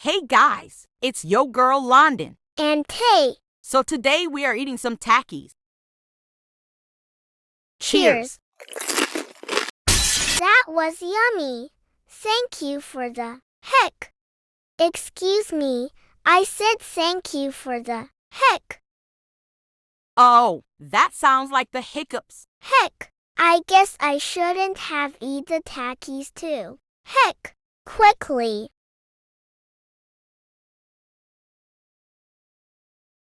Hey guys, it's yo girl London. And Tay. So today we are eating some Takis. Cheers. That was yummy. Thank you for the heck. Excuse me, I said thank you for the heck. Oh, that sounds like the hiccups. Heck, I guess I shouldn't have eaten the Takis too. Heck, quickly.